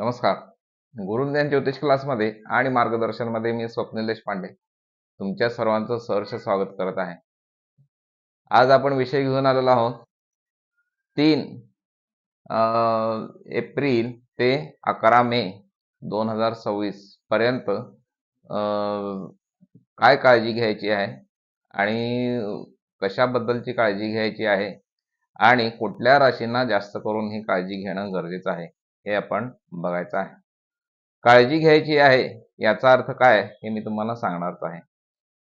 नमस्कार. गुरुज्ञान ज्योतिष क्लासमध्ये आणि मार्गदर्शनमध्ये मी स्वप्नील देशपांडे तुमच्या सर्वांचं सहर्ष स्वागत करत आहे. आज आपण विषय घेऊन आलेलो आहोत 3 एप्रिल ते 11 मे 2026 पर्यंत काय काळजी घ्यायची आहे आणि कशाबद्दलची काळजी घ्यायची आहे आणि कुठल्या राशींना जास्त करून ही काळजी घेणं गरजेचं आहे हे आपण बघायचं आहे. काळजी घ्यायची आहे याचा अर्थ काय हे मी तुम्हाला सांगणारच आहे.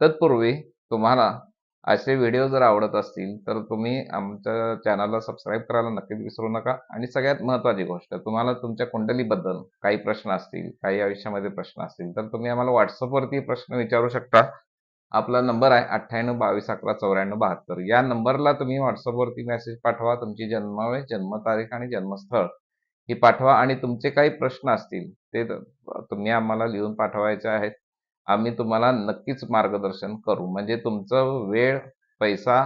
तत्पूर्वी तुम्हाला असे व्हिडिओ जर आवडत असतील तर तुम्ही आमच्या चॅनलला सबस्क्राईब करायला नक्कीच विसरू नका. आणि सगळ्यात महत्त्वाची गोष्ट, तुम्हाला तुमच्या कुंडलीबद्दल काही प्रश्न असतील, काही आयुष्यामध्ये प्रश्न असतील तर तुम्ही आम्हाला व्हॉट्सअपवरती प्रश्न विचारू शकता. आपला नंबर आहे 98 22 11 94 72. या नंबरला तुम्ही व्हॉट्सअपवरती मेसेज पाठवा. तुमची जन्मवेळ, जन्मतारीख आणि जन्मस्थळ ही पाठवा आणि तुमचे काही प्रश्न असतील ते तुम्ही आम्हाला लिहून पाठवायचे आहेत. आम्ही तुम्हाला नक्कीच मार्गदर्शन करू. म्हणजे तुमचं वेळ, पैसा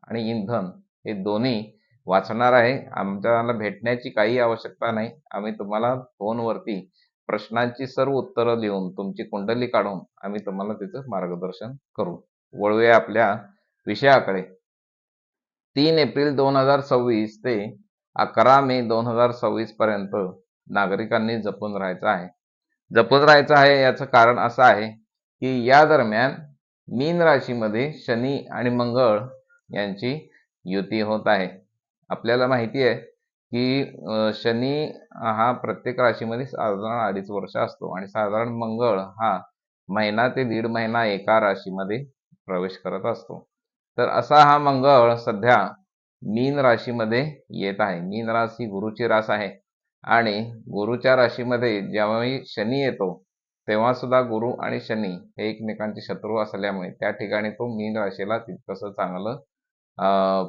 आणि इंधन हे दोन्ही वाचणार आहे. आमच्याला भेटण्याची काही आवश्यकता नाही. आम्ही तुम्हाला फोनवरती प्रश्नांची सर्व उत्तरं देऊन, तुमची कुंडली काढून आम्ही तुम्हाला त्याचं मार्गदर्शन करू. वळूया आपल्या विषयाकडे. 3 एप्रिल 2026 ते 11 मे 2026 पर्यंत नागरिकांनी जपून राहायचं आहे. जपून राहायचं आहे याचं कारण असं आहे की या दरम्यान मीन राशीमध्ये शनी आणि मंगळ यांची युती होत आहे. आपल्याला माहिती आहे की शनी हा प्रत्येक राशीमध्ये साधारण 2.5 वर्ष असतो आणि साधारण मंगळ हा महिना ते 1.5 महिना एका राशीमध्ये प्रवेश करत असतो. तर असा हा मंगळ सध्या मीन राशीमध्ये येत आहे. मीन राशी गुरुची रास आहे आणि गुरुच्या राशीमध्ये जेव्हाही शनी येतो तेव्हा सुद्धा गुरु आणि शनी हे एकमेकांचे शत्रू असल्यामुळे त्या ठिकाणी तो मीन राशीला तितकंसं चांगलं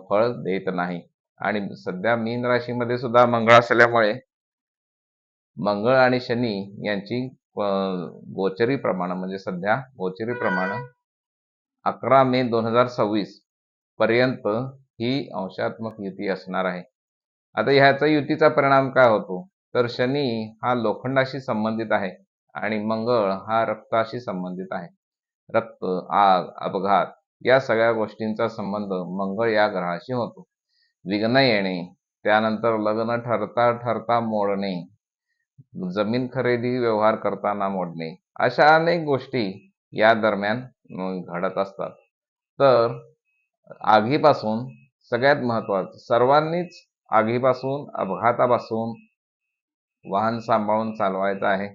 फळ देत नाही. आणि सध्या मीन राशीमध्ये सुद्धा मंगळ असल्यामुळे मंगळ आणि शनी यांची गोचरी प्रमाण, म्हणजे सध्या गोचरी प्रमाण 11 मे 2026 पर्यंत ही अंशात्मक युती असणार आहे. आता ह्याचा युतीचा परिणाम काय होतो, तर शनी हा लोखंडाशी संबंधित आहे आणि मंगळ हा रक्ताशी संबंधित आहे. रक्त, आग, अपघात या सगळ्या गोष्टींचा संबंध मंगळ या ग्रहाशी होतो. विघ्न येणे, त्यानंतर लग्न ठरता मोडणे, जमीन खरेदी व्यवहार करताना मोडणे, अशा अनेक गोष्टी या दरम्यान घडत असतात. तर आगीपासून सगळ्यात महत्त्वाचं, सर्वांनीच आगीपासून, अपघातापासून वाहन सांभाळून चालवायचं आहे.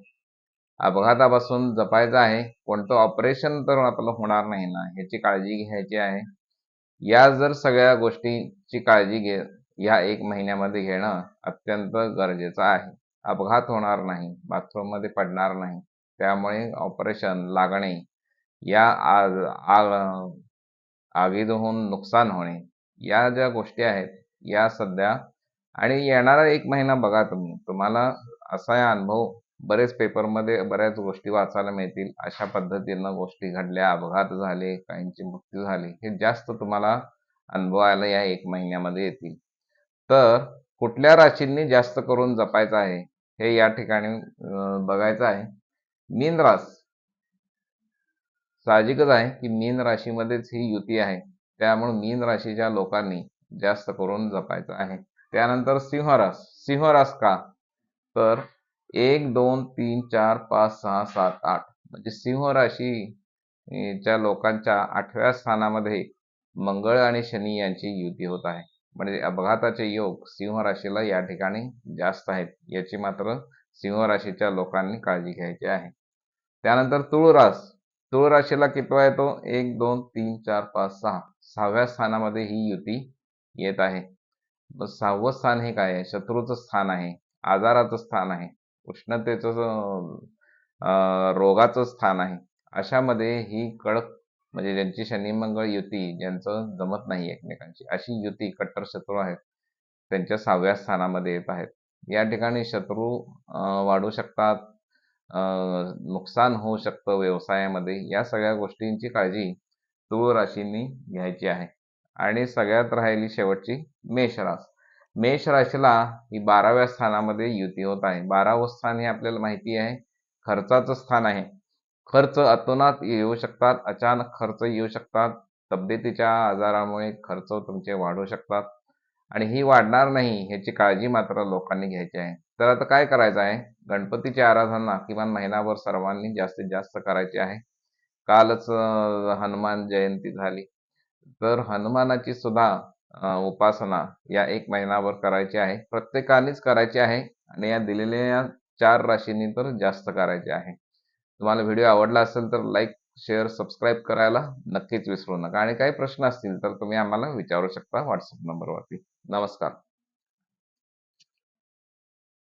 अपघातापासून जपायचं आहे. कोणतं ऑपरेशन तर आपलं होणार नाही ना, ह्याची काळजी घ्यायची आहे. या जर सगळ्या गोष्टींची काळजी या 1 महिन्यामध्ये घेणं अत्यंत गरजेचं आहे. अपघात होणार नाही, बाथरूममध्ये पडणार नाही, त्यामुळे ऑपरेशन लागणे, या आगीत होऊन नुकसान होणे, या ज्या गोष्टी आहेत या सध्या आणि येणारा 1 महिना बघा तुम्हाला असा अनुभव बरेच पेपरमध्ये बऱ्याच गोष्टी वाचायला मिळतील. अशा पद्धतीनं गोष्टी घडल्या, अपघात झाले, काहींचे मृत्यू झाले, हे जास्त तुम्हाला अनुभवायला या 1 महिन्यामध्ये येतील. तर कुठल्या राशींनी जास्त करून जपायचं आहे हे या ठिकाणी बघायचं आहे. मीन रास, साहजिकच आहे की मीन राशीमध्येच ही युती आहे, त्यामुळे मीन राशीच्या लोकांनी जास्त करून जपायचं आहे. त्यानंतर सिंह रास. सिंह रास का, तर 1 2 3 4 5 6 7 8 म्हणजे सिंह राशीच्या लोकांच्या 8व्या स्थानामध्ये मंगळ आणि शनी यांची युती होत आहे. म्हणजे अपघाताचे योग सिंह राशीला या ठिकाणी जास्त आहेत. याची मात्र सिंह राशीच्या लोकांनी काळजी घ्यायची आहे. त्यानंतर तुळ रास. तुळ राशीला कितवा येतो, 1 2 3 4 5 6 6व्या स्थानामध्ये ही युती येत आहे. 6वं स्थान हे काय आहे, शत्रूचं स्थान आहे, आजाराचं स्थान आहे, उष्णतेचं रोगाचं स्थान आहे. अशामध्ये ही कडक, म्हणजे ज्यांची शनी मंगळ युती ज्यांचं जमत नाही एकमेकांची, अशी युती कट्टर शत्रू आहेत त्यांच्या 6व्या स्थानामध्ये येत आहेत. या ठिकाणी शत्रू वाढू शकतात, नुकसान होऊ शकतं व्यवसायामध्ये. या सगळ्या गोष्टींची काळजी तुळ राशींनी घ्यायची आहे. आणि सगळ्यात राहिली शेवटची मेष रास. मेष राशीला ही 12व्या स्थानामध्ये युती होत आहे. 12वं स्थान हे आपल्याला माहिती आहे खर्चाचं स्थान आहे. खर्च अतोनात येऊ शकतात, अचानक खर्च येऊ शकतात, तब्येतीच्या आजारामुळे खर्च तुमचे वाढू शकतात आणि ही वाढणार नाही ह्याची काळजी मात्र लोकांनी घ्यायची आहे. तर आता काय करायचं आहे, गणपतीची आराधना किमान महिनाभर सर्वांनी जास्तीत जास्त करायची आहे. कालच हनुमान जयंती झाली, तर हनुमानाची सुद्धा उपासना या 1 महिनाभर करायची आहे. प्रत्येकानेच करायची आहे आणि या दिलेल्या 4 राशींनी तर जास्त करायचे आहे. तुम्हाला व्हिडिओ आवडला असेल तर लाईक, शेअर, सबस्क्राईब करायला नक्कीच विसरू नका आणि काही प्रश्न असतील तर तुम्ही आम्हाला विचारू शकता WhatsApp नंबरवरती. नमस्कार.